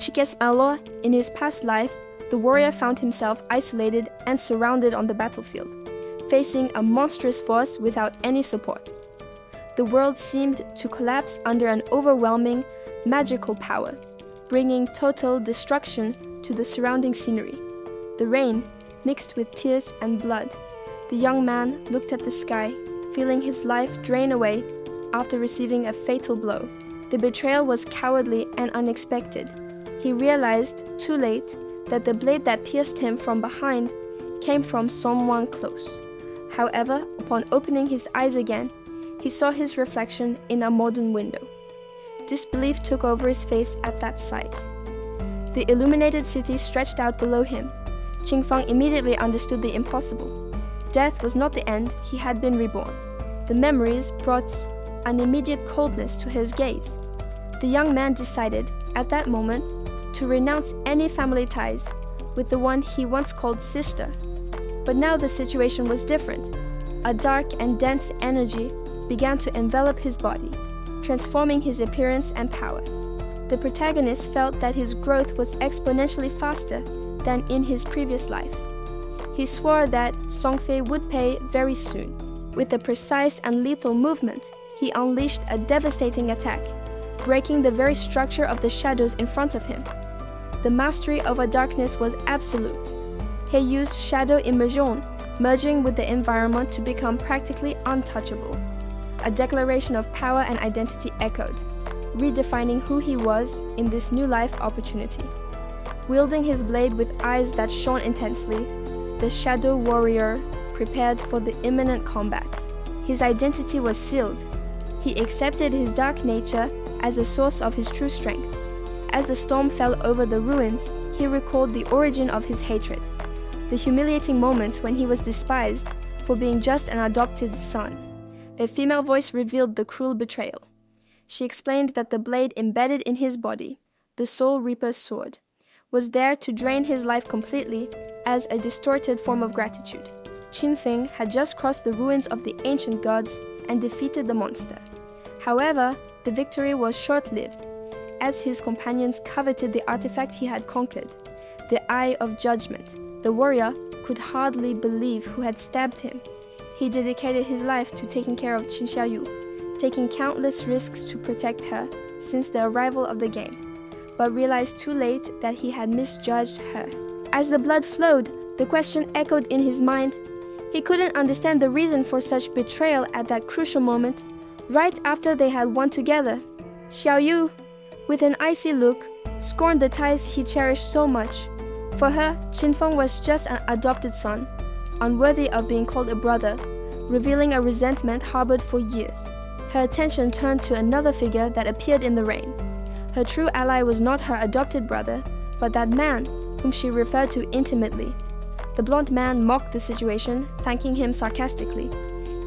Chikesmalo, in his past life, the warrior found himself isolated and surrounded on the battlefield, facing a monstrous force without any support. The world seemed to collapse under an overwhelming, magical power, bringing total destruction to the surrounding scenery. The rain, mixed with tears and blood, the young man looked at the sky, feeling his life drain away after receiving a fatal blow. The betrayal was cowardly and unexpected. He realized, too late, that the blade that pierced him from behind came from someone close. However, upon opening his eyes again, he saw his reflection in a modern window. Disbelief took over his face at that sight. The illuminated city stretched out below him. Qingfang immediately understood the impossible. Death was not the end, he had been reborn. The memories brought an immediate coldness to his gaze. The young man decided, at that moment, to renounce any family ties with the one he once called sister. But now the situation was different. A dark and dense energy began to envelop his body, transforming his appearance and power. The protagonist felt that his growth was exponentially faster than in his previous life. He swore that Songfei would pay very soon. With a precise and lethal movement, he unleashed a devastating attack, breaking the very structure of the shadows in front of him. The mastery over darkness was absolute. He used shadow immersion, merging with the environment to become practically untouchable. A declaration of power and identity echoed, redefining who he was in this new life opportunity. Wielding his blade with eyes that shone intensely, the shadow warrior prepared for the imminent combat. His identity was sealed. He accepted his dark nature as the source of his true strength. As the storm fell over the ruins, he recalled the origin of his hatred, the humiliating moment when he was despised for being just an adopted son. A female voice revealed the cruel betrayal. She explained that the blade embedded in his body, the Soul Reaper's sword, was there to drain his life completely as a distorted form of gratitude. Qin Feng had just crossed the ruins of the ancient gods and defeated the monster. However, the victory was short-lived, as his companions coveted the artifact he had conquered, the Eye of Judgment. The warrior could hardly believe who had stabbed him. He dedicated his life to taking care of Qin Xiaoyu, taking countless risks to protect her since the arrival of the game, but realized too late that he had misjudged her. As the blood flowed, the question echoed in his mind. He couldn't understand the reason for such betrayal at that crucial moment, right after they had won together. Xiaoyu, with an icy look, scorned the ties he cherished so much. For her, Qin Feng was just an adopted son, unworthy of being called a brother, revealing a resentment harbored for years. Her attention turned to another figure that appeared in the rain. Her true ally was not her adopted brother, but that man whom she referred to intimately. The blonde man mocked the situation, thanking him sarcastically.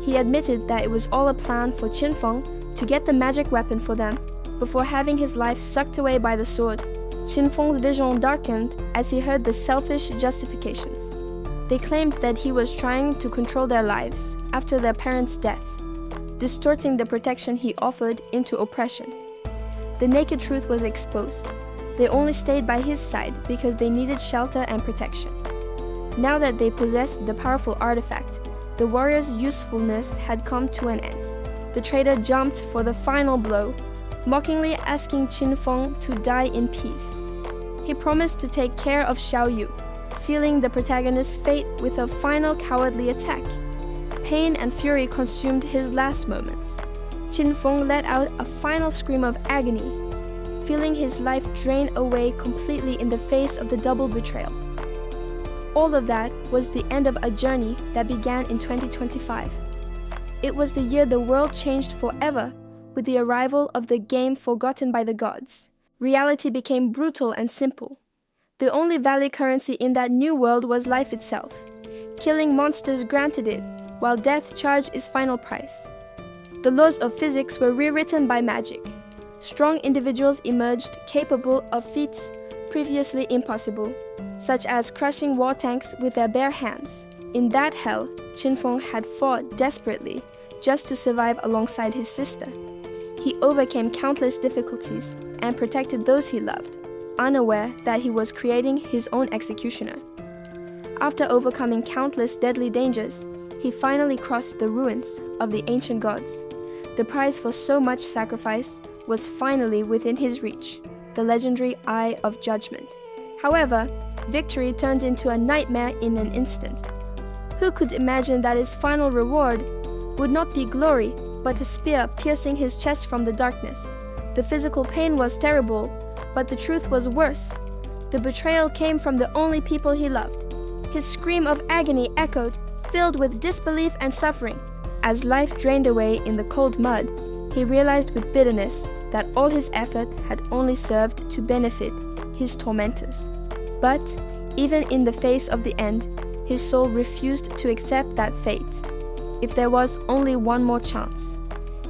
He admitted that it was all a plan for Qin Feng to get the magic weapon for them, before having his life sucked away by the sword. Qin Feng's vision darkened as he heard the selfish justifications. They claimed that he was trying to control their lives after their parents' death, distorting the protection he offered into oppression. The naked truth was exposed. They only stayed by his side because they needed shelter and protection. Now that they possessed the powerful artifact, the warrior's usefulness had come to an end. The traitor jumped for the final blow, mockingly asking Qin Feng to die in peace. He promised to take care of Xiaoyu, sealing the protagonist's fate with a final cowardly attack. Pain and fury consumed his last moments. Qin Feng let out a final scream of agony, feeling his life drain away completely in the face of the double betrayal. All of that was the end of a journey that began in 2025. It was the year the world changed forever with the arrival of the game forgotten by the gods. Reality became brutal and simple. The only valid currency in that new world was life itself. Killing monsters granted it, while death charged its final price. The laws of physics were rewritten by magic. Strong individuals emerged capable of feats previously impossible, such as crushing war tanks with their bare hands. In that hell, Qin Feng had fought desperately just to survive alongside his sister. He overcame countless difficulties and protected those he loved. unaware that he was creating his own executioner. After overcoming countless deadly dangers, he finally crossed the ruins of the ancient gods. The prize for so much sacrifice was finally within his reach, the legendary Eye of Judgment. However, victory turned into a nightmare in an instant. Who could imagine that his final reward would not be glory, but a spear piercing his chest from the darkness? The physical pain was terrible, but the truth was worse. The betrayal came from the only people he loved. His scream of agony echoed, filled with disbelief and suffering. As life drained away in the cold mud, he realized with bitterness that all his effort had only served to benefit his tormentors. But even in the face of the end, his soul refused to accept that fate. If there was only one more chance,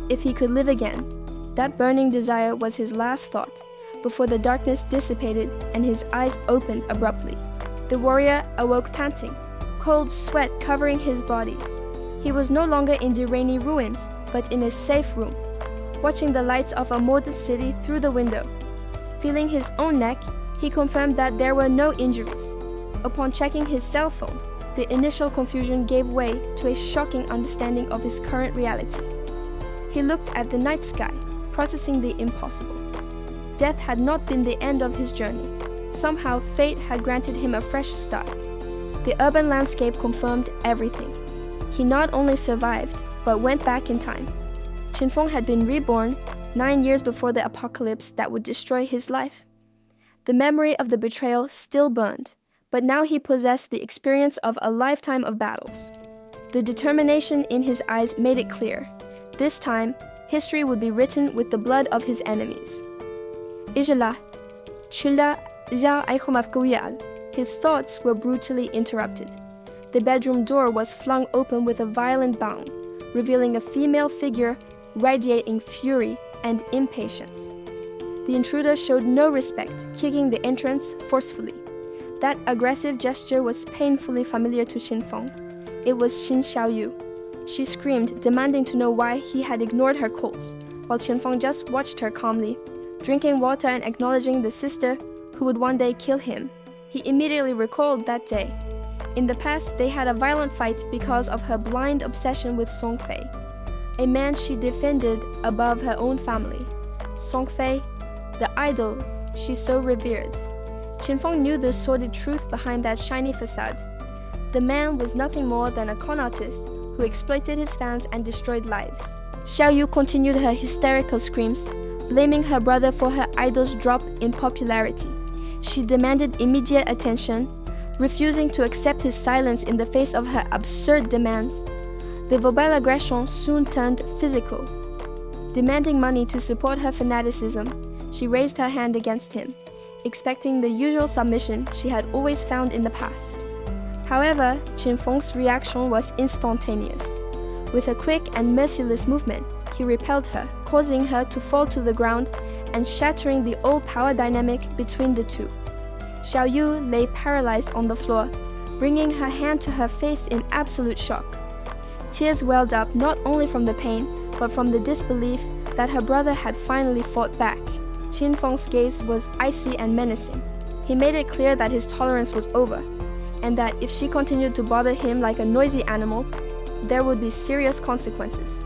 if he could live again, that burning desire was his last thought before the darkness dissipated and his eyes opened abruptly. The warrior awoke panting, cold sweat covering his body. He was no longer in the rainy ruins, but in a safe room, watching the lights of a molded city through the window. Feeling his own neck, he confirmed that there were no injuries. Upon checking his cell phone, the initial confusion gave way to a shocking understanding of his current reality. He looked at the night sky, processing the impossible. Death had not been the end of his journey. Somehow, fate had granted him a fresh start. The urban landscape confirmed everything. He not only survived, but went back in time. Qinfeng had been reborn 9 years before the apocalypse that would destroy his life. The memory of the betrayal still burned, but now he possessed the experience of a lifetime of battles. The determination in his eyes made it clear. This time, history would be written with the blood of his enemies. His thoughts were brutally interrupted. The bedroom door was flung open with a violent bound, revealing a female figure radiating fury and impatience. The intruder showed no respect, kicking the entrance forcefully. That aggressive gesture was painfully familiar to Qinfeng. It was Qin Xiaoyu. She screamed, demanding to know why he had ignored her calls, while Qinfeng just watched her calmly, drinking water and acknowledging the sister who would one day kill him. He immediately recalled that day. In the past, they had a violent fight because of her blind obsession with Song Fei, a man she defended above her own family. Song Fei, the idol she so revered. Qinfeng knew the sordid truth behind that shiny facade. The man was nothing more than a con artist who exploited his fans and destroyed lives. Xiaoyu continued her hysterical screams, blaming her brother for her idol's drop in popularity. She demanded immediate attention, refusing to accept his silence in the face of her absurd demands. The verbal aggression soon turned physical. Demanding money to support her fanaticism, she raised her hand against him, expecting the usual submission she had always found in the past. However, Qinfeng's reaction was instantaneous. With a quick and merciless movement, he repelled her, causing her to fall to the ground and shattering the old power dynamic between the two. Xiaoyu lay paralyzed on the floor, bringing her hand to her face in absolute shock. Tears welled up not only from the pain, but from the disbelief that her brother had finally fought back. Qinfeng's gaze was icy and menacing. He made it clear that his tolerance was over, and that if she continued to bother him like a noisy animal, there would be serious consequences.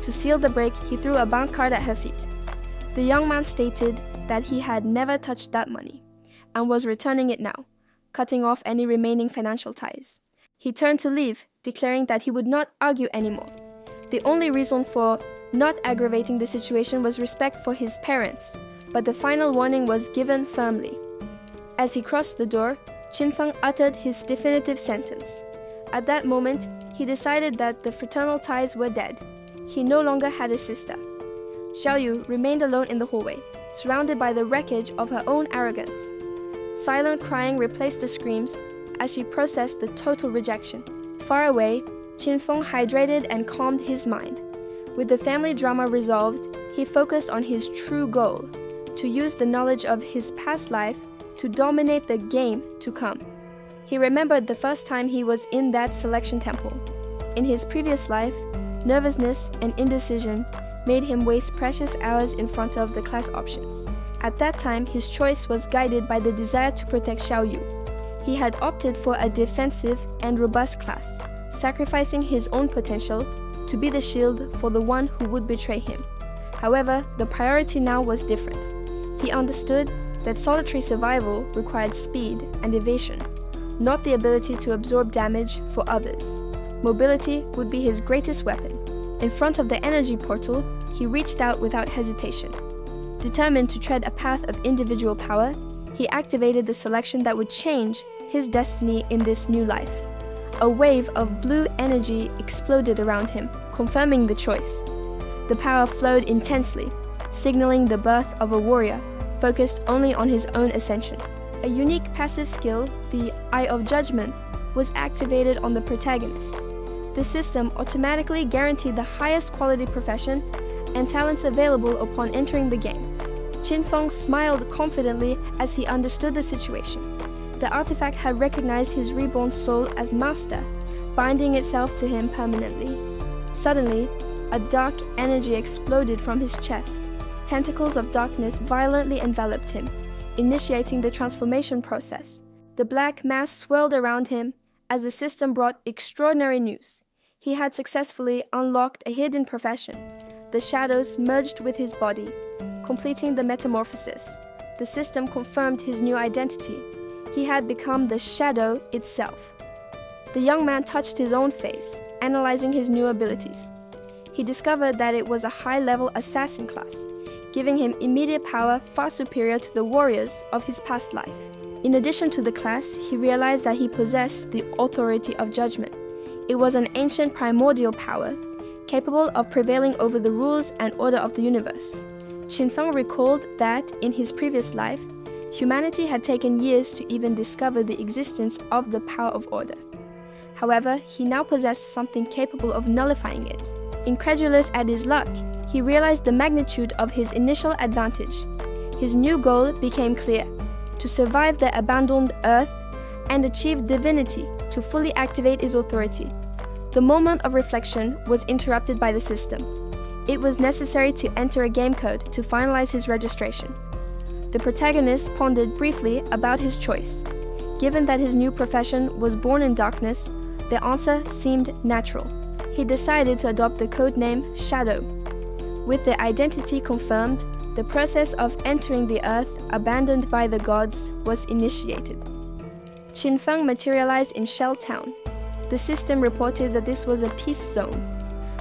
To seal the break, he threw a bank card at her feet. The young man stated that he had never touched that money, and was returning it now, cutting off any remaining financial ties. He turned to leave, declaring that he would not argue anymore. The only reason for not aggravating the situation was respect for his parents, but the final warning was given firmly. As he crossed the door, Qinfeng uttered his definitive sentence. At that moment, he decided that the fraternal ties were dead. He no longer had a sister. Xiaoyu remained alone in the hallway, surrounded by the wreckage of her own arrogance. Silent crying replaced the screams as she processed the total rejection. Far away, Qinfeng hydrated and calmed his mind. With the family drama resolved, he focused on his true goal, to use the knowledge of his past life to dominate the game to come. He remembered the first time he was in that selection temple. In his previous life, nervousness and indecision made him waste precious hours in front of the class options. At that time, his choice was guided by the desire to protect Xiaoyu. He had opted for a defensive and robust class, sacrificing his own potential to be the shield for the one who would betray him. However, the priority now was different. He understood that solitary survival required speed and evasion, not the ability to absorb damage for others. Mobility would be his greatest weapon. In front of the energy portal, he reached out without hesitation. Determined to tread a path of individual power, he activated the selection that would change his destiny in this new life. A wave of blue energy exploded around him, confirming the choice. The power flowed intensely, signaling the birth of a warrior focused only on his own ascension. A unique passive skill, the Eye of Judgment, was activated on the protagonist. The system automatically guaranteed the highest quality profession and talents available upon entering the game. Qin Feng smiled confidently as he understood the situation. The artifact had recognized his reborn soul as master, binding itself to him permanently. Suddenly, a dark energy exploded from his chest. Tentacles of darkness violently enveloped him, initiating the transformation process. The black mass swirled around him as the system brought extraordinary news. He had successfully unlocked a hidden profession. The shadows merged with his body, completing the metamorphosis. The system confirmed his new identity. He had become the shadow itself. The young man touched his own face, analyzing his new abilities. He discovered that it was a high-level assassin class, giving him immediate power far superior to the warriors of his past life. In addition to the class, he realized that he possessed the authority of judgment. It was an ancient primordial power, capable of prevailing over the rules and order of the universe. Qin Feng recalled that, in his previous life, humanity had taken years to even discover the existence of the power of order. However, he now possessed something capable of nullifying it. Incredulous at his luck, he realized the magnitude of his initial advantage. His new goal became clear: to survive the abandoned Earth and achieve divinity to fully activate his authority. The moment of reflection was interrupted by the system. It was necessary to enter a game code to finalize his registration. The protagonist pondered briefly about his choice. Given that his new profession was born in darkness, the answer seemed natural. He decided to adopt the codename Shadow. With the identity confirmed, the process of entering the Earth abandoned by the gods was initiated. Qin Feng materialized in Shell Town. The system reported that this was a peace zone,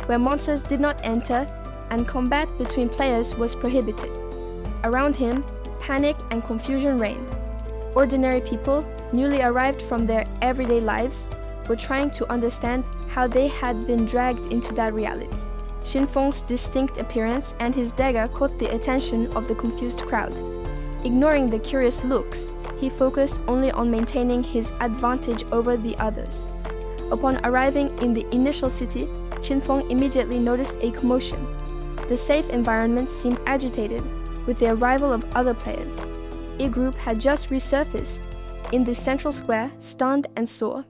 where monsters did not enter and combat between players was prohibited. Around him, panic and confusion reigned. Ordinary people, newly arrived from their everyday lives, were trying to understand how they had been dragged into that reality. Qin Feng's distinct appearance and his dagger caught the attention of the confused crowd. Ignoring the curious looks, he focused only on maintaining his advantage over the others. Upon arriving in the initial city, Qin Feng immediately noticed a commotion. The safe environment seemed agitated with the arrival of other players. A group had just resurfaced in the central square, stunned and sore.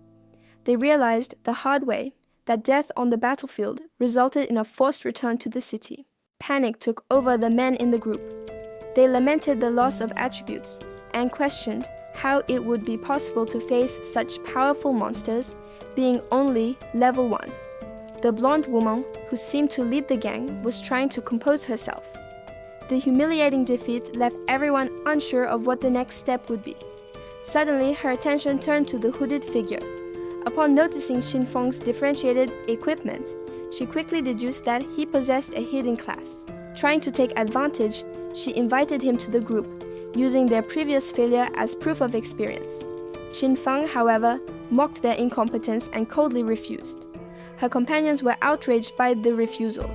They realized the hard way that death on the battlefield resulted in a forced return to the city. Panic took over the men in the group. They lamented the loss of attributes and questioned how it would be possible to face such powerful monsters, being only level 1. The blonde woman, who seemed to lead the gang, was trying to compose herself. The humiliating defeat left everyone unsure of what the next step would be. Suddenly, her attention turned to the hooded figure. Upon noticing Qin Feng's differentiated equipment, she quickly deduced that he possessed a hidden class. Trying to take advantage, she invited him to the group, using their previous failure as proof of experience. Qin Feng, however, mocked their incompetence and coldly refused. Her companions were outraged by the refusal.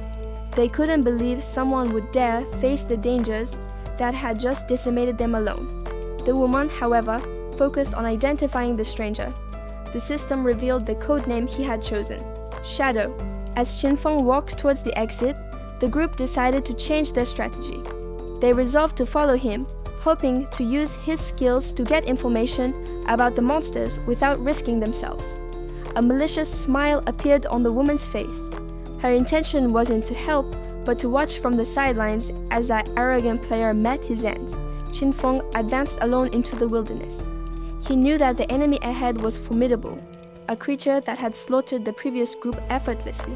They couldn't believe someone would dare face the dangers that had just decimated them alone. The woman, however, focused on identifying the stranger. The system revealed the codename he had chosen, Shadow. As Qin Feng walked towards the exit, the group decided to change their strategy. They resolved to follow him, hoping to use his skills to get information about the monsters without risking themselves. A malicious smile appeared on the woman's face. Her intention wasn't to help, but to watch from the sidelines as that arrogant player met his end. Qinfeng advanced alone into the wilderness. He knew that the enemy ahead was formidable, a creature that had slaughtered the previous group effortlessly.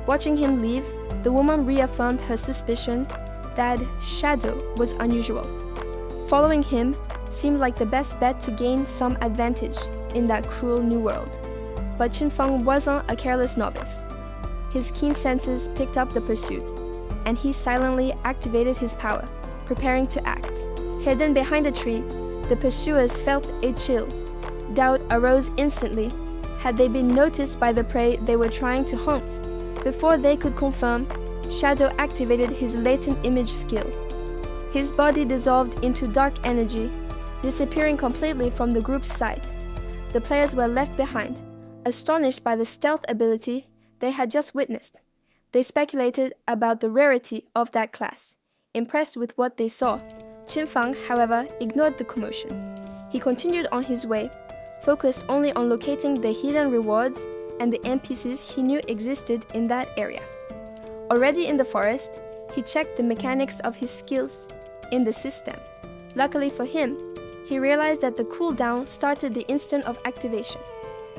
Watching him leave, the woman reaffirmed her suspicion that Shadow was unusual. Following him seemed like the best bet to gain some advantage in that cruel new world. But Qinfeng wasn't a careless novice. His keen senses picked up the pursuit, and he silently activated his power, preparing to act. Hidden behind a tree, the pursuers felt a chill. Doubt arose instantly. Had they been noticed by the prey they were trying to hunt? Before they could confirm, Shadow activated his latent image skill. His body dissolved into dark energy, disappearing completely from the group's sight. The players were left behind, astonished by the stealth ability they had just witnessed. They speculated about the rarity of that class, impressed with what they saw. Qinfeng, however, ignored the commotion. He continued on his way, focused only on locating the hidden rewards and the NPCs he knew existed in that area. Already in the forest, he checked the mechanics of his skills in the system. Luckily for him, he realized that the cooldown started the instant of activation.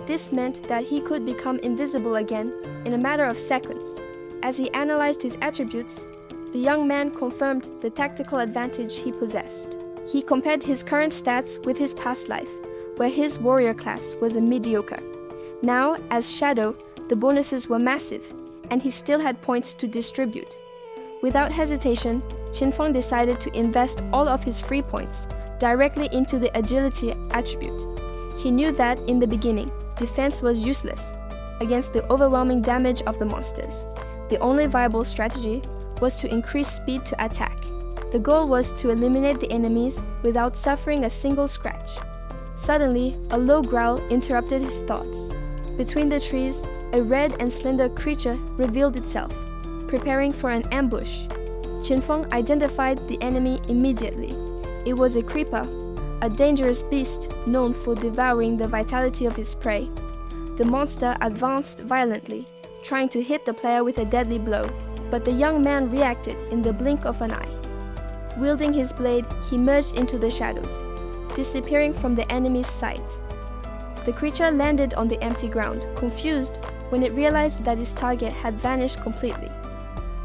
This meant that he could become invisible again in a matter of seconds. As he analyzed his attributes, the young man confirmed the tactical advantage he possessed. He compared his current stats with his past life, where his warrior class was a mediocre. Now, as Shadow, the bonuses were massive, and he still had points to distribute. Without hesitation, Qinfeng decided to invest all of his free points directly into the agility attribute. He knew that, in the beginning, defense was useless against the overwhelming damage of the monsters. The only viable strategy was to increase speed to attack. The goal was to eliminate the enemies without suffering a single scratch. Suddenly, a low growl interrupted his thoughts. Between the trees, a red and slender creature revealed itself, preparing for an ambush. Qinfeng identified the enemy immediately. It was a creeper, a dangerous beast known for devouring the vitality of its prey. The monster advanced violently, trying to hit the player with a deadly blow, but the young man reacted in the blink of an eye. Wielding his blade, he merged into the shadows, disappearing from the enemy's sight. The creature landed on the empty ground, confused when it realized that its target had vanished completely.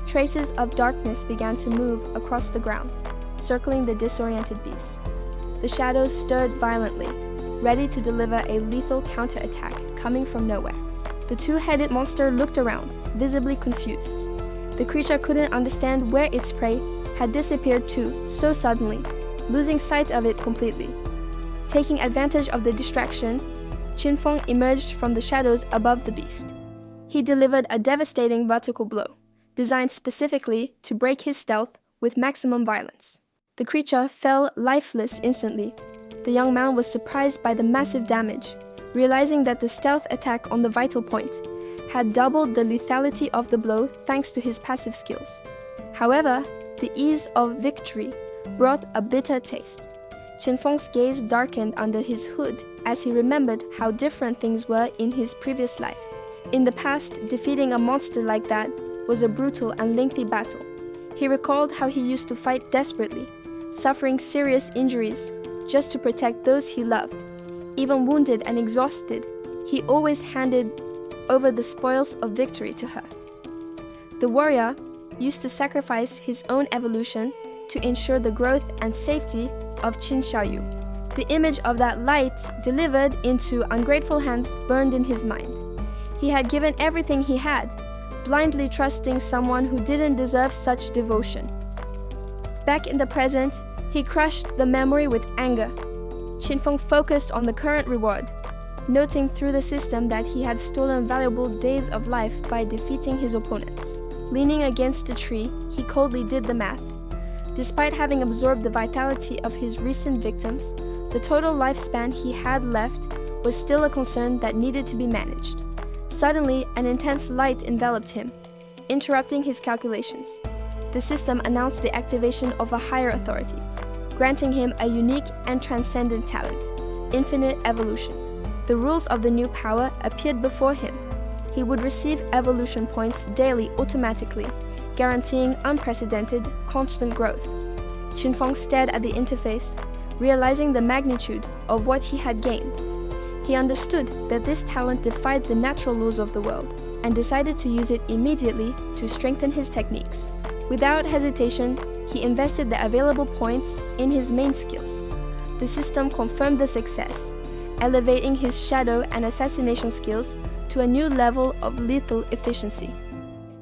Traces of darkness began to move across the ground, circling the disoriented beast. The shadows stirred violently, ready to deliver a lethal counterattack coming from nowhere. The two-headed monster looked around, visibly confused. The creature couldn't understand where its prey had disappeared to so suddenly, losing sight of it completely. Taking advantage of the distraction, Qinfeng emerged from the shadows above the beast. He delivered a devastating vertical blow, designed specifically to break his stealth with maximum violence. The creature fell lifeless instantly. The young man was surprised by the massive damage, realizing that the stealth attack on the vital point had doubled the lethality of the blow thanks to his passive skills. However, the ease of victory brought a bitter taste. Qinfeng's gaze darkened under his hood as he remembered how different things were in his previous life. In the past, defeating a monster like that was a brutal and lengthy battle. He recalled how he used to fight desperately, suffering serious injuries just to protect those he loved. Even wounded and exhausted, he always handed over the spoils of victory to her. The warrior used to sacrifice his own evolution to ensure the growth and safety of Qin Xiaoyu. The image of that light delivered into ungrateful hands burned in his mind. He had given everything he had, blindly trusting someone who didn't deserve such devotion. Back in the present, he crushed the memory with anger. Qinfeng focused on the current reward, noting through the system that he had stolen valuable days of life by defeating his opponents. Leaning against a tree, he coldly did the math. Despite having absorbed the vitality of his recent victims, the total lifespan he had left was still a concern that needed to be managed. Suddenly, an intense light enveloped him, interrupting his calculations. The system announced the activation of a higher authority, granting him a unique and transcendent talent, infinite evolution. The rules of the new power appeared before him. He would receive evolution points daily automatically, guaranteeing unprecedented, constant growth. Qinfeng stared at the interface, realizing the magnitude of what he had gained. He understood that this talent defied the natural laws of the world, and decided to use it immediately to strengthen his techniques. Without hesitation, he invested the available points in his main skills. The system confirmed the success, elevating his shadow and assassination skills to a new level of lethal efficiency.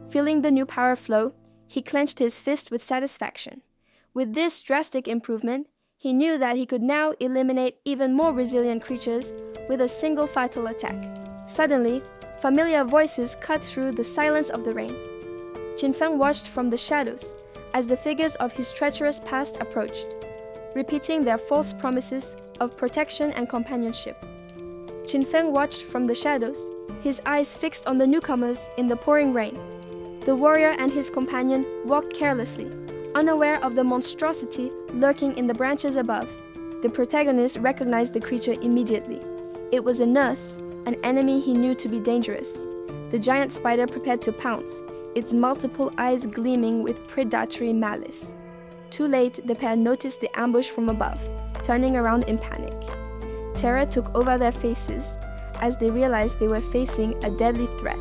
Feeling the new power flow, he clenched his fist with satisfaction. With this drastic improvement, he knew that he could now eliminate even more resilient creatures with a single fatal attack. Suddenly, familiar voices cut through the silence of the rain. Qinfeng watched from the shadows as the figures of his treacherous past approached, repeating their false promises of protection and companionship. Qinfeng watched from the shadows, his eyes fixed on the newcomers in the pouring rain. The warrior and his companion walked carelessly, unaware of the monstrosity lurking in the branches above. The protagonist recognized the creature immediately. It was a nurse, an enemy he knew to be dangerous. The giant spider prepared to pounce, its multiple eyes gleaming with predatory malice. Too late, the pair noticed the ambush from above, turning around in panic. Terror took over their faces as they realized they were facing a deadly threat.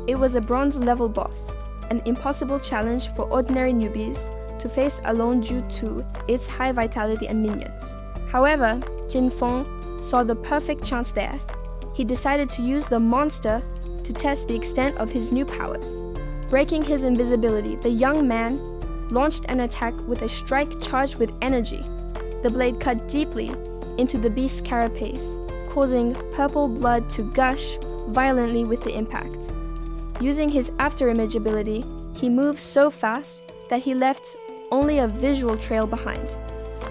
It was a bronze-level boss, an impossible challenge for ordinary newbies to face alone due to its high vitality and minions. However, Qinfeng saw the perfect chance there. He decided to use the monster to test the extent of his new powers. Breaking his invisibility, the young man launched an attack with a strike charged with energy. The blade cut deeply into the beast's carapace, causing purple blood to gush violently with the impact. Using his afterimage ability, he moved so fast that he left only a visual trail behind.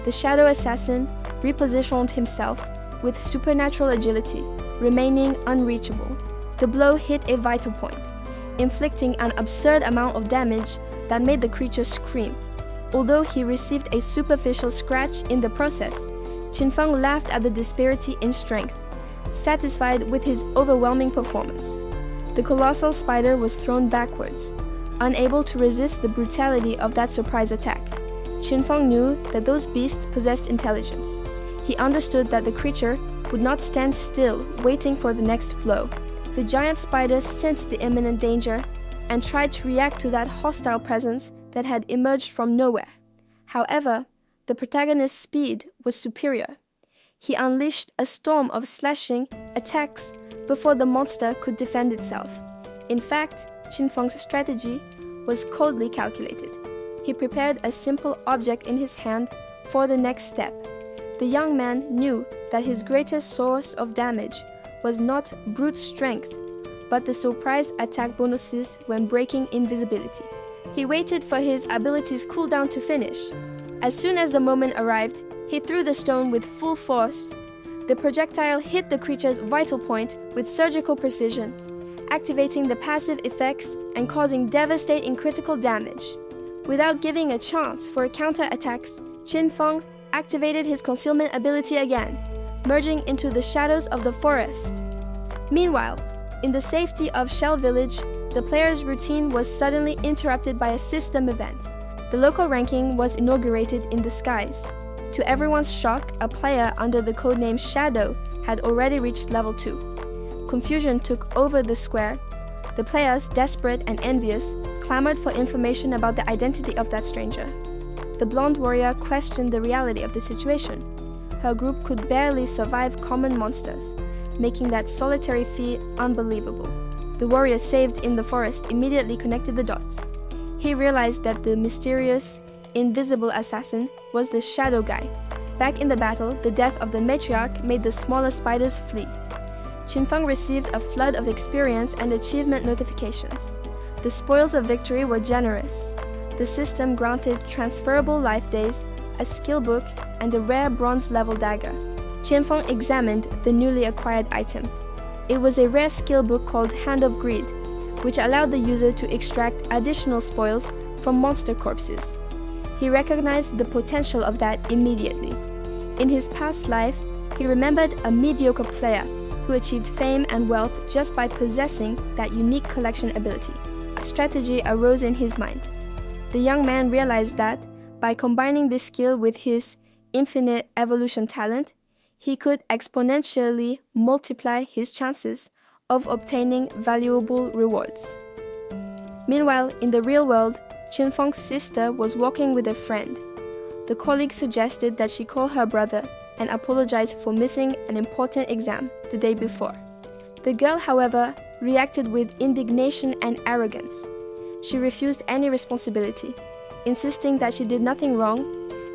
The shadow assassin repositioned himself with supernatural agility, remaining unreachable. The blow hit a vital point, inflicting an absurd amount of damage that made the creature scream. Although he received a superficial scratch in the process, Qinfeng laughed at the disparity in strength, satisfied with his overwhelming performance. The colossal spider was thrown backwards, unable to resist the brutality of that surprise attack. Qinfeng knew that those beasts possessed intelligence. He understood that the creature would not stand still, waiting for the next blow. The giant spider sensed the imminent danger and tried to react to that hostile presence that had emerged from nowhere. However, the protagonist's speed was superior. He unleashed a storm of slashing attacks before the monster could defend itself. In fact, Qinfeng's strategy was coldly calculated. He prepared a simple object in his hand for the next step. The young man knew that his greatest source of damage was not brute strength, but the surprise attack bonuses when breaking invisibility. He waited for his ability's cooldown to finish. As soon as the moment arrived, he threw the stone with full force. The projectile hit the creature's vital point with surgical precision, activating the passive effects and causing devastating critical damage. Without giving a chance for counterattacks, Qinfeng activated his concealment ability again, merging into the shadows of the forest. Meanwhile, in the safety of Shell Village, the player's routine was suddenly interrupted by a system event. The local ranking was inaugurated in the skies. To everyone's shock, a player under the codename Shadow had already reached level 2. Confusion took over the square. The players, desperate and envious, clamored for information about the identity of that stranger. The blonde warrior questioned the reality of the situation. Her group could barely survive common monsters, making that solitary feat unbelievable. The warrior saved in the forest immediately connected the dots. He realized that the mysterious, invisible assassin was the Shadow Guy. Back in the battle, the death of the matriarch made the smaller spiders flee. Qinfeng received a flood of experience and achievement notifications. The spoils of victory were generous. The system granted transferable life days, a skill book, and a rare bronze-level dagger. Qinfeng examined the newly acquired item. It was a rare skill book called Hand of Greed, which allowed the user to extract additional spoils from monster corpses. He recognized the potential of that immediately. In his past life, he remembered a mediocre player who achieved fame and wealth just by possessing that unique collection ability. strategy arose in his mind. The young man realized that, by combining this skill with his infinite evolution talent, he could exponentially multiply his chances of obtaining valuable rewards. Meanwhile, in the real world, Qinfeng's sister was walking with a friend. The colleague suggested that she call her brother and apologize for missing an important exam the day before. The girl, however, reacted with indignation and arrogance. She refused any responsibility, insisting that she did nothing wrong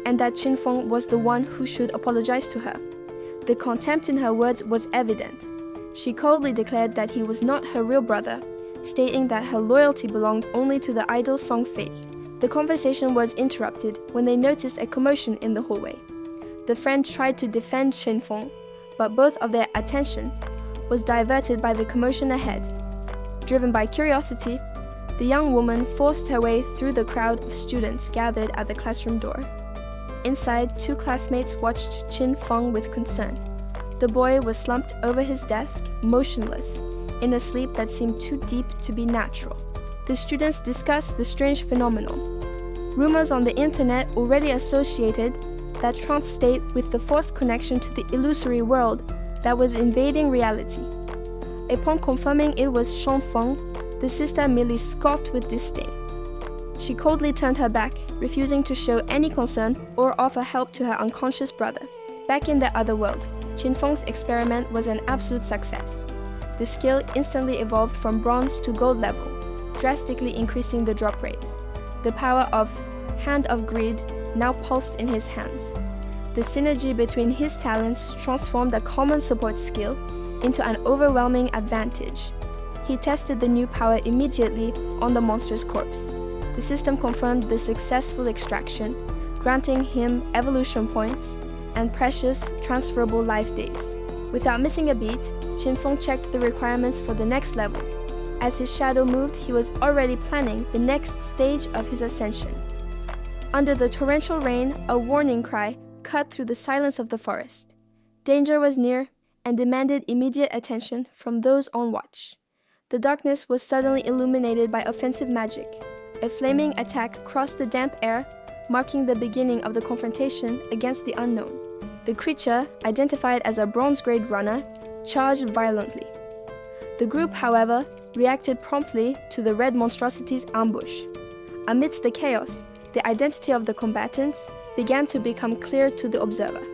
and that Qinfeng was the one who should apologize to her. The contempt in her words was evident. She coldly declared that he was not her real brother, stating that her loyalty belonged only to the idol Song Fei. The conversation was interrupted when they noticed a commotion in the hallway. The friend tried to defend Qinfeng, but both of their attention was diverted by the commotion ahead. Driven by curiosity, the young woman forced her way through the crowd of students gathered at the classroom door. Inside, two classmates watched Qinfeng with concern. The boy was slumped over his desk, motionless, in a sleep that seemed too deep to be natural. The students discussed the strange phenomenon. Rumors on the internet already associated that trance state with the forced connection to the illusory world that was invading reality. Upon confirming it was Shangfeng, the sister merely scoffed with disdain. She coldly turned her back, refusing to show any concern or offer help to her unconscious brother. Back in the other world, Qinfeng's experiment was an absolute success. The skill instantly evolved from bronze to gold level, drastically increasing the drop rate. The power of Hand of Greed now pulsed in his hands. The synergy between his talents transformed a common support skill into an overwhelming advantage. He tested the new power immediately on the monster's corpse. The system confirmed the successful extraction, granting him evolution points and precious transferable life days. Without missing a beat, Qinfeng checked the requirements for the next level. As his shadow moved, he was already planning the next stage of his ascension. Under the torrential rain, a warning cry cut through the silence of the forest. Danger was near and demanded immediate attention from those on watch. The darkness was suddenly illuminated by offensive magic. A flaming attack crossed the damp air, marking the beginning of the confrontation against the unknown. The creature, identified as a bronze-grade runner, charged violently. The group, however, reacted promptly to the red monstrosity's ambush. Amidst the chaos, the identity of the combatants began to become clear to the observer.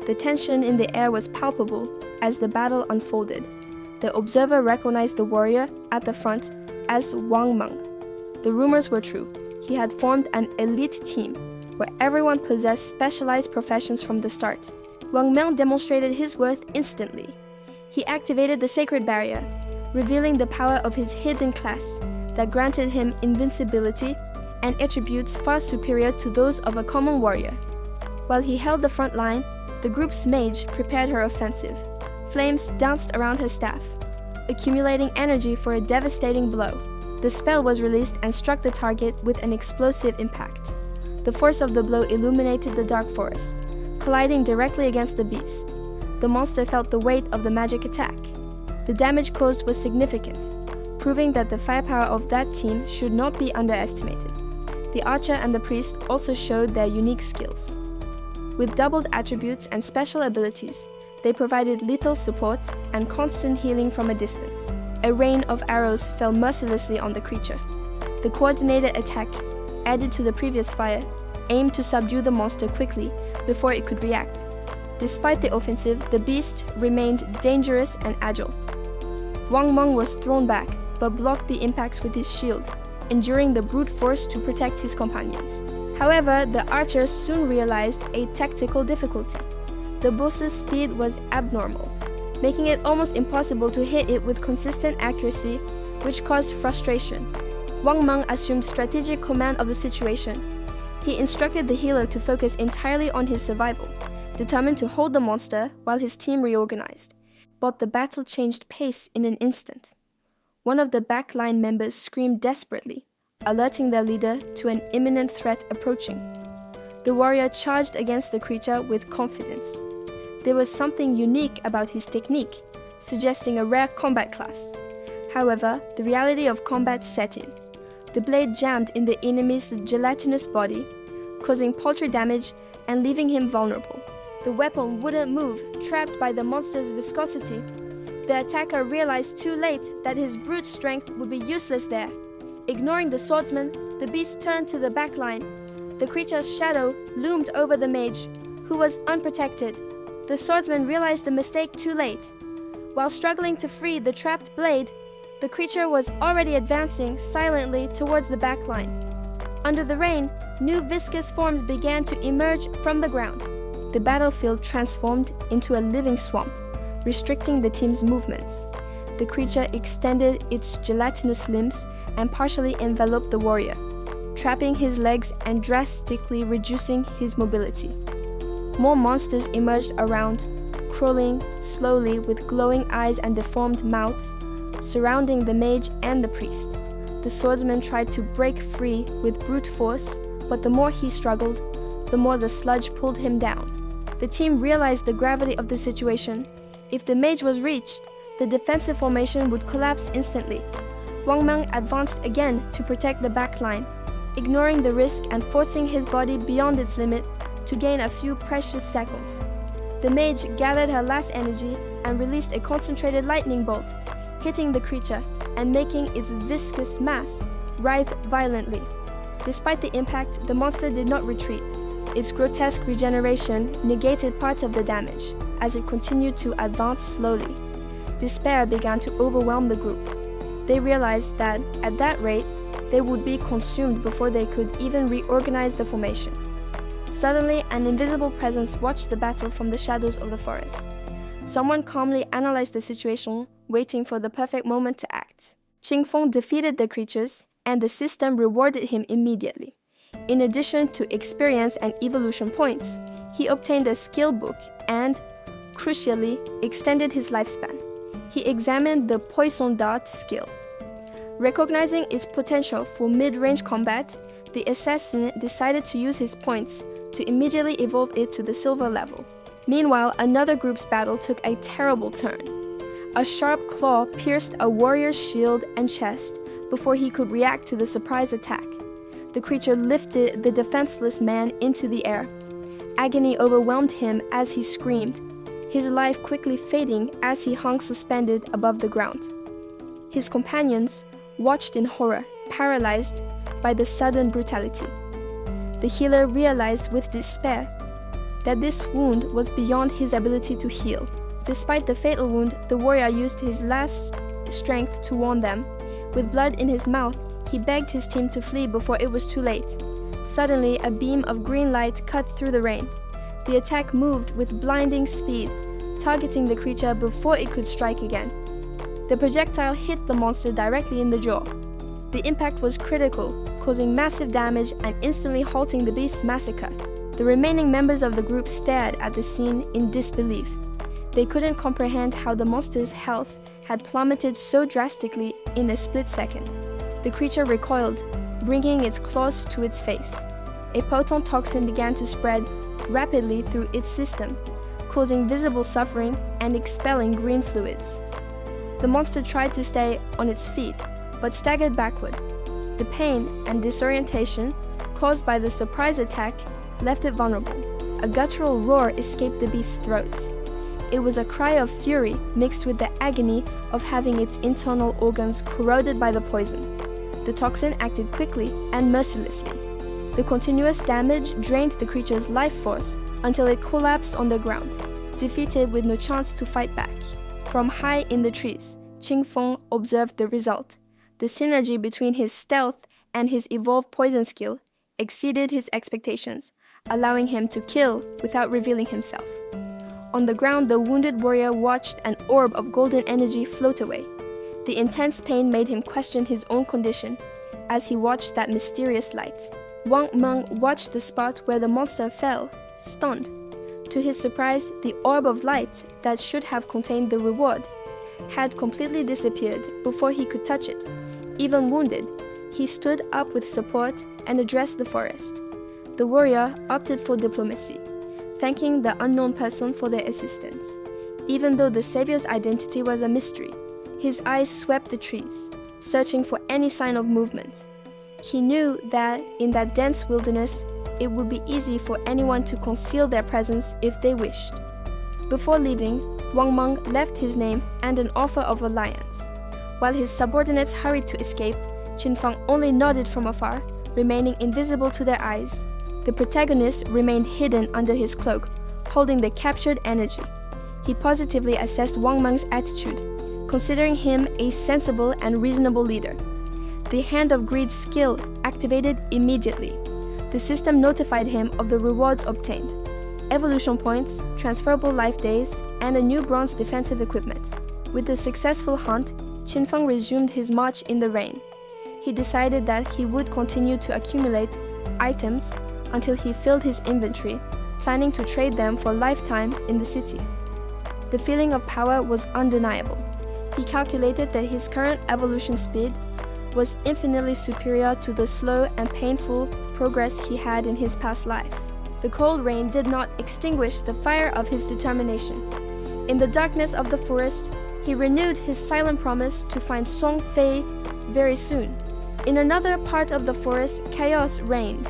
The tension in the air was palpable as the battle unfolded. The observer recognized the warrior at the front as Wang Meng. The rumors were true. He had formed an elite team where everyone possessed specialized professions from the start. Wang Meng demonstrated his worth instantly. He activated the sacred barrier, revealing the power of his hidden class that granted him invincibility and attributes far superior to those of a common warrior. While he held the front line, the group's mage prepared her offensive. Flames danced around her staff, accumulating energy for a devastating blow. The spell was released and struck the target with an explosive impact. The force of the blow illuminated the dark forest, colliding directly against the beast. The monster felt the weight of the magic attack. The damage caused was significant, proving that the firepower of that team should not be underestimated. The archer and the priest also showed their unique skills. With doubled attributes and special abilities, they provided lethal support and constant healing from a distance. A rain of arrows fell mercilessly on the creature. The coordinated attack, added to the previous fire, aimed to subdue the monster quickly before it could react. Despite the offensive, the beast remained dangerous and agile. Wang Meng was thrown back, but blocked the impacts with his shield, enduring the brute force to protect his companions. However, the archer soon realized a tactical difficulty. The boss's speed was abnormal, making it almost impossible to hit it with consistent accuracy, which caused frustration. Wang Meng assumed strategic command of the situation. He instructed the healer to focus entirely on his survival, determined to hold the monster while his team reorganized. But the battle changed pace in an instant. One of the backline members screamed desperately, alerting their leader to an imminent threat approaching. The warrior charged against the creature with confidence. There was something unique about his technique, suggesting a rare combat class. However, the reality of combat set in. The blade jammed in the enemy's gelatinous body, causing paltry damage and leaving him vulnerable. The weapon wouldn't move, trapped by the monster's viscosity. The attacker realized too late that his brute strength would be useless there. Ignoring the swordsman, the beast turned to the back line. The creature's shadow loomed over the mage, who was unprotected. The swordsman realized the mistake too late. While struggling to free the trapped blade, the creature was already advancing silently towards the back line. Under the rain, new viscous forms began to emerge from the ground. The battlefield transformed into a living swamp, restricting the team's movements. The creature extended its gelatinous limbs and partially enveloped the warrior, trapping his legs and drastically reducing his mobility. More monsters emerged around, crawling slowly with glowing eyes and deformed mouths, surrounding the mage and the priest. The swordsman tried to break free with brute force, but the more he struggled, the more the sludge pulled him down. The team realized the gravity of the situation. If the mage was reached, the defensive formation would collapse instantly. Wang Meng advanced again to protect the back line, ignoring the risk and forcing his body beyond its limit to gain a few precious seconds. The mage gathered her last energy and released a concentrated lightning bolt, hitting the creature and making its viscous mass writhe violently. Despite the impact, the monster did not retreat. Its grotesque regeneration negated part of the damage as it continued to advance slowly. Despair began to overwhelm the group. They realized that, at that rate, they would be consumed before they could even reorganize the formation. Suddenly, an invisible presence watched the battle from the shadows of the forest. Someone calmly analyzed the situation, waiting for the perfect moment to act. Qingfeng defeated the creatures, and the system rewarded him immediately. In addition to experience and evolution points, he obtained a skill book and, crucially, extended his lifespan. He examined the poison dart skill. Recognizing its potential for mid-range combat, the assassin decided to use his points to immediately evolve it to the silver level. Meanwhile, another group's battle took a terrible turn. A sharp claw pierced a warrior's shield and chest before he could react to the surprise attack. The creature lifted the defenseless man into the air. Agony overwhelmed him as he screamed, his life quickly fading as he hung suspended above the ground. His companions watched in horror, paralyzed by the sudden brutality. The healer realized with despair that this wound was beyond his ability to heal. Despite the fatal wound, the warrior used his last strength to warn them. With blood in his mouth, he begged his team to flee before it was too late. Suddenly, a beam of green light cut through the rain. The attack moved with blinding speed, targeting the creature before it could strike again. The projectile hit the monster directly in the jaw. The impact was critical, causing massive damage and instantly halting the beast's massacre. The remaining members of the group stared at the scene in disbelief. They couldn't comprehend how the monster's health had plummeted so drastically in a split second. The creature recoiled, bringing its claws to its face. A potent toxin began to spread rapidly through its system, causing visible suffering and expelling green fluids. The monster tried to stay on its feet, but staggered backward. The pain and disorientation caused by the surprise attack left it vulnerable. A guttural roar escaped the beast's throat. It was a cry of fury mixed with the agony of having its internal organs corroded by the poison. The toxin acted quickly and mercilessly. The continuous damage drained the creature's life force until it collapsed on the ground, defeated with no chance to fight back. From high in the trees, Qingfeng observed the result. The synergy between his stealth and his evolved poison skill exceeded his expectations, allowing him to kill without revealing himself. On the ground, the wounded warrior watched an orb of golden energy float away. The intense pain made him question his own condition as he watched that mysterious light. Wang Meng watched the spot where the monster fell, stunned. To his surprise, the orb of light that should have contained the reward had completely disappeared before he could touch it. Even wounded, he stood up with support and addressed the forest. The warrior opted for diplomacy, thanking the unknown person for their assistance. Even though the savior's identity was a mystery, his eyes swept the trees, searching for any sign of movement. He knew that in that dense wilderness, it would be easy for anyone to conceal their presence if they wished. Before leaving, Wang Meng left his name and an offer of alliance. While his subordinates hurried to escape, Qin Feng only nodded from afar, remaining invisible to their eyes. The protagonist remained hidden under his cloak, holding the captured energy. He positively assessed Wang Meng's attitude, considering him a sensible and reasonable leader. The Hand of Greed skill activated immediately. The system notified him of the rewards obtained: evolution points, transferable life days, and a new bronze defensive equipment. With the successful hunt, Qin Feng resumed his march in the rain. He decided that he would continue to accumulate items until he filled his inventory, planning to trade them for a lifetime in the city. The feeling of power was undeniable. He calculated that his current evolution speed was infinitely superior to the slow and painful progress he had in his past life. The cold rain did not extinguish the fire of his determination. In the darkness of the forest, he renewed his silent promise to find Song Fei very soon. In another part of the forest, chaos reigned.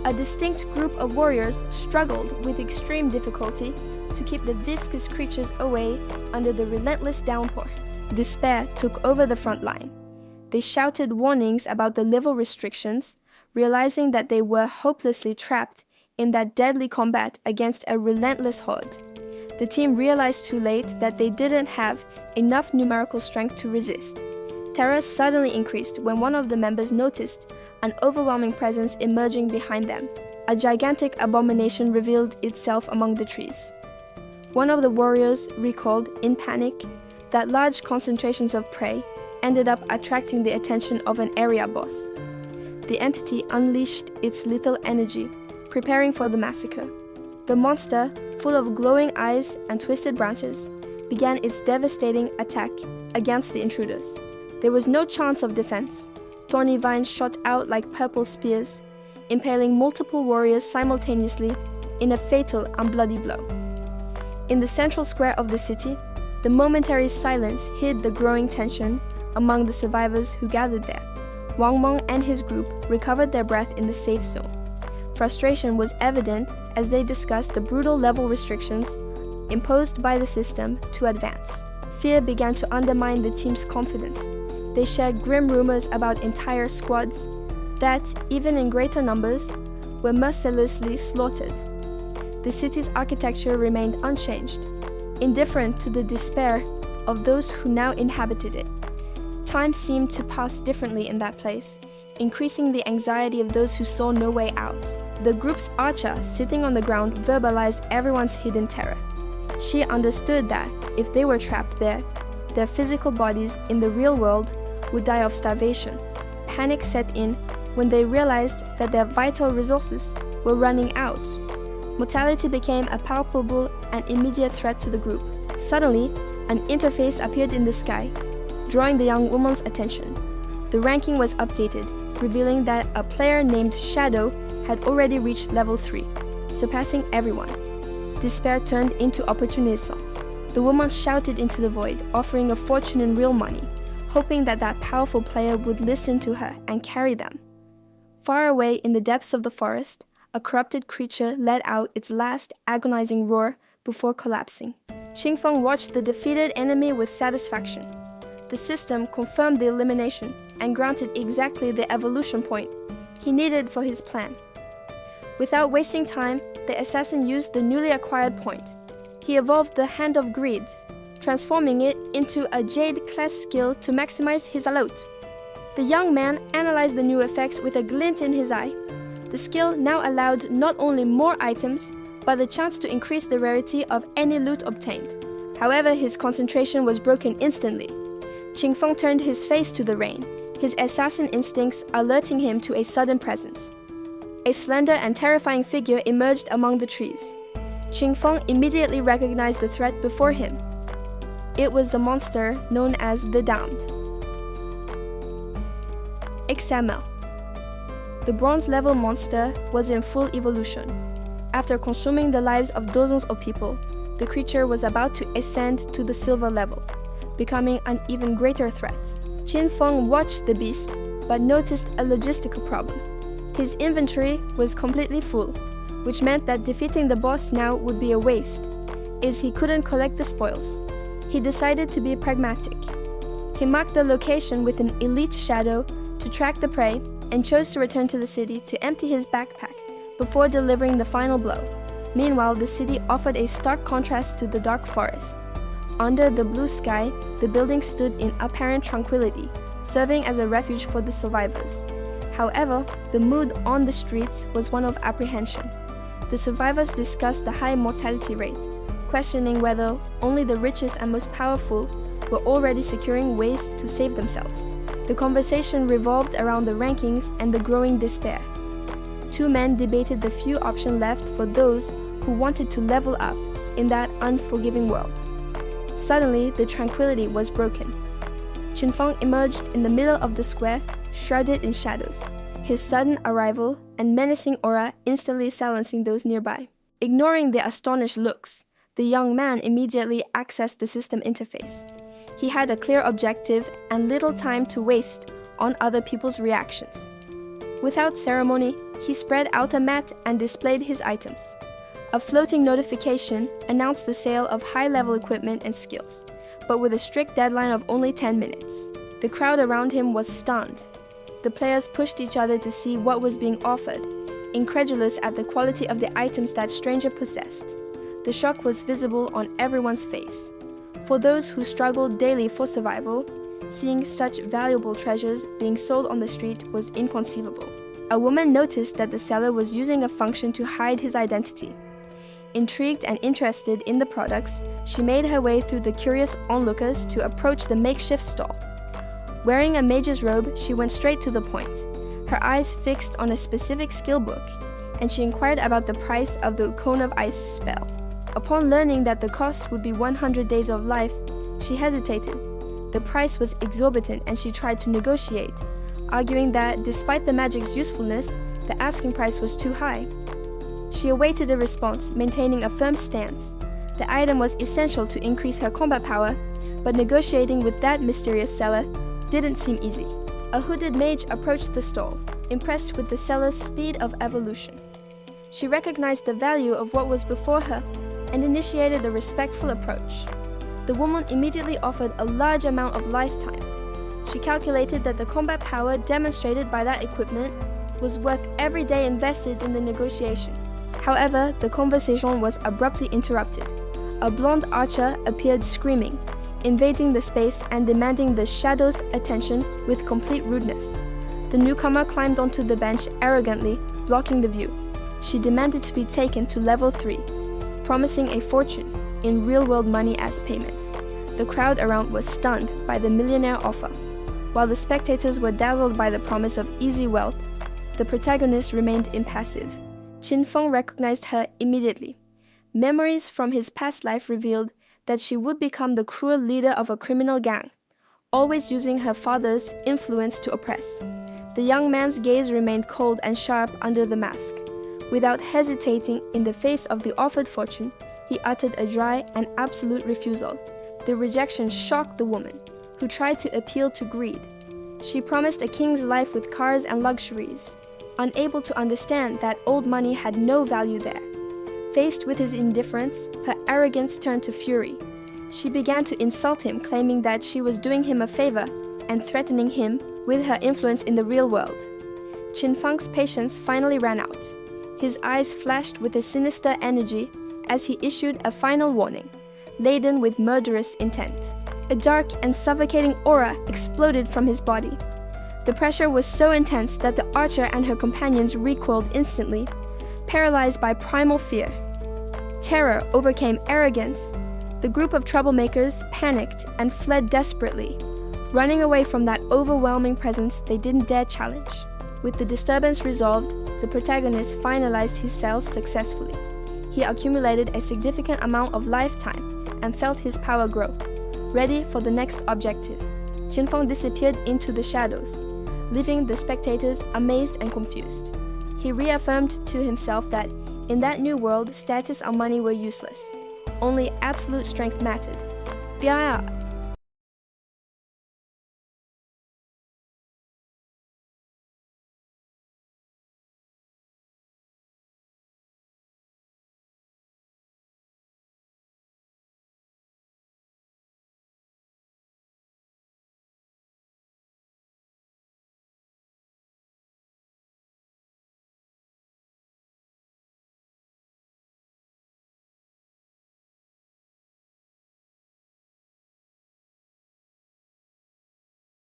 A distinct group of warriors struggled with extreme difficulty to keep the viscous creatures away under the relentless downpour. Despair took over the front line. They shouted warnings about the level restrictions, realizing that they were hopelessly trapped in that deadly combat against a relentless horde. The team realized too late that they didn't have enough numerical strength to resist. Terror suddenly increased when one of the members noticed an overwhelming presence emerging behind them. A gigantic abomination revealed itself among the trees. One of the warriors recalled, in panic, that large concentrations of prey ended up attracting the attention of an area boss. The entity unleashed its lethal energy, preparing for the massacre. The monster, full of glowing eyes and twisted branches, began its devastating attack against the intruders. There was no chance of defense. Thorny vines shot out like purple spears, impaling multiple warriors simultaneously in a fatal and bloody blow. In the central square of the city, the momentary silence hid the growing tension among the survivors who gathered there. Wang Meng and his group recovered their breath in the safe zone. Frustration was evident as they discussed the brutal level restrictions imposed by the system to advance. Fear began to undermine the team's confidence. They shared grim rumors about entire squads that, even in greater numbers, were mercilessly slaughtered. The city's architecture remained unchanged, indifferent to the despair of those who now inhabited it. Time seemed to pass differently in that place, increasing the anxiety of those who saw no way out. The group's archer, sitting on the ground, verbalized everyone's hidden terror. She understood that, if they were trapped there, their physical bodies in the real world would die of starvation. Panic set in when they realized that their vital resources were running out. Mortality became a palpable and immediate threat to the group. Suddenly, an interface appeared in the sky, drawing the young woman's attention. The ranking was updated, revealing that a player named Shadow had already reached level 3, surpassing everyone. Despair turned into opportunism. The woman shouted into the void, offering a fortune in real money, hoping that that powerful player would listen to her and carry them. Far away in the depths of the forest, a corrupted creature let out its last agonizing roar before collapsing. Qin Feng watched the defeated enemy with satisfaction. The system confirmed the elimination and granted exactly the evolution point he needed for his plan. Without wasting time, the assassin used the newly acquired point. He evolved the Hand of Greed, transforming it into a Jade class skill to maximize his alot. The young man analyzed the new effect with a glint in his eye. The skill now allowed not only more items, but the chance to increase the rarity of any loot obtained. However, his concentration was broken instantly. Qin Feng turned his face to the rain, his assassin instincts alerting him to a sudden presence. A slender and terrifying figure emerged among the trees. Qin Feng immediately recognized the threat before him. It was the monster known as the Damned. XML. The bronze-level monster was in full evolution. After consuming the lives of dozens of people, the creature was about to ascend to the silver level, becoming an even greater threat. Qin Feng watched the beast but noticed a logistical problem. His inventory was completely full, which meant that defeating the boss now would be a waste, as he couldn't collect the spoils. He decided to be pragmatic. He marked the location with an elite shadow to track the prey and chose to return to the city to empty his backpack before delivering the final blow. Meanwhile, the city offered a stark contrast to the dark forest. Under the blue sky, the building stood in apparent tranquility, serving as a refuge for the survivors. However, the mood on the streets was one of apprehension. The survivors discussed the high mortality rate, questioning whether only the richest and most powerful were already securing ways to save themselves. The conversation revolved around the rankings and the growing despair. Two men debated the few options left for those who wanted to level up in that unforgiving world. Suddenly, the tranquility was broken. Qinfeng emerged in the middle of the square, shrouded in shadows, his sudden arrival and menacing aura instantly silencing those nearby. Ignoring their astonished looks, the young man immediately accessed the system interface. He had a clear objective and little time to waste on other people's reactions. Without ceremony, he spread out a mat and displayed his items. A floating notification announced the sale of high-level equipment and skills, but with a strict deadline of only 10 minutes. The crowd around him was stunned. The players pushed each other to see what was being offered, incredulous at the quality of the items that stranger possessed. The shock was visible on everyone's face. For those who struggled daily for survival, seeing such valuable treasures being sold on the street was inconceivable. A woman noticed that the seller was using a function to hide his identity. Intrigued and interested in the products, she made her way through the curious onlookers to approach the makeshift stall. Wearing a mage's robe, she went straight to the point, her eyes fixed on a specific skill book, and she inquired about the price of the Cone of Ice spell. Upon learning that the cost would be 100 days of life, she hesitated. The price was exorbitant and she tried to negotiate, arguing that despite the magic's usefulness, the asking price was too high. She awaited a response, maintaining a firm stance. The item was essential to increase her combat power, but negotiating with that mysterious seller didn't seem easy. A hooded mage approached the stall, impressed with the seller's speed of evolution. She recognized the value of what was before her and initiated a respectful approach. The woman immediately offered a large amount of lifetime. She calculated that the combat power demonstrated by that equipment was worth every day invested in the negotiation. However, the conversation was abruptly interrupted. A blonde archer appeared screaming, invading the space and demanding the shadow's attention with complete rudeness. The newcomer climbed onto the bench arrogantly, blocking the view. She demanded to be taken to level 3, promising a fortune in real-world money as payment. The crowd around was stunned by the millionaire offer. While the spectators were dazzled by the promise of easy wealth, the protagonist remained impassive. Qinfeng recognized her immediately. Memories from his past life revealed that she would become the cruel leader of a criminal gang, always using her father's influence to oppress. The young man's gaze remained cold and sharp under the mask. Without hesitating in the face of the offered fortune, he uttered a dry and absolute refusal. The rejection shocked the woman, who tried to appeal to greed. She promised a king's life with cars and luxuries, unable to understand that old money had no value there. Faced with his indifference, her arrogance turned to fury. She began to insult him, claiming that she was doing him a favor and threatening him with her influence in the real world. Qinfeng's patience finally ran out. His eyes flashed with a sinister energy as he issued a final warning, laden with murderous intent. A dark and suffocating aura exploded from his body. The pressure was so intense that the archer and her companions recoiled instantly, paralyzed by primal fear. Terror overcame arrogance. The group of troublemakers panicked and fled desperately, running away from that overwhelming presence they didn't dare challenge. With the disturbance resolved, the protagonist finalized his sales successfully. He accumulated a significant amount of lifetime and felt his power grow. Ready for the next objective, Qinfeng disappeared into the shadows, leaving the spectators amazed and confused. He reaffirmed to himself that in that new world, status and money were useless. Only absolute strength mattered. 第二